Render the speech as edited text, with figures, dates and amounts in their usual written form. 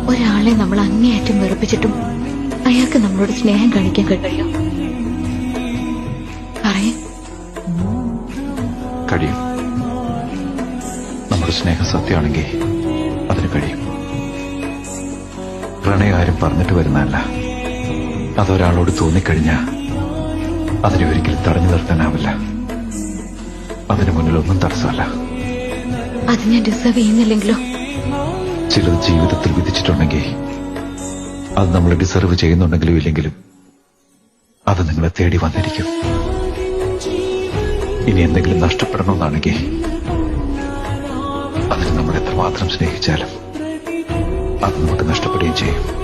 ഒരാളെ നമ്മൾ അങ്ങേയറ്റം വെറുപ്പിച്ചിട്ടും അയാൾക്ക് നമ്മളോട് സ്നേഹം കാണിക്കാൻ കഴിയോ? പറയേ. കഴിയും. നമ്മുടെ സ്നേഹം സത്യമാണെങ്കിൽ അതിന് കഴിയും. പ്രണയം ആരും പറഞ്ഞിട്ട് വരുന്നതല്ല. അതൊരാളോട് തോന്നിക്കഴിഞ്ഞാൽ അതിനെ ഒരിക്കലും തടഞ്ഞു നിർത്താനാവില്ല. അതിനു മുന്നിലൊന്നും തടസ്സമല്ല. അത് ഞാൻ ഡിസേർവ് ചെയ്യുന്നില്ലെങ്കിലോ? ചിലത് ജീവിതത്തിൽ വിധിച്ചിട്ടുണ്ടെങ്കിൽ അത് നമ്മൾ ഡിസർവ് ചെയ്യുന്നുണ്ടെങ്കിലും ഇല്ലെങ്കിലും അത് നിങ്ങളെ തേടി വന്നിരിക്കും. ഇനി എന്തെങ്കിലും നഷ്ടപ്പെടണമെന്നാണെങ്കിൽ അതിന് നമ്മൾ എത്രമാത്രം സ്നേഹിച്ചാലും അത് നമുക്ക് നഷ്ടപ്പെടുകയും ചെയ്യും.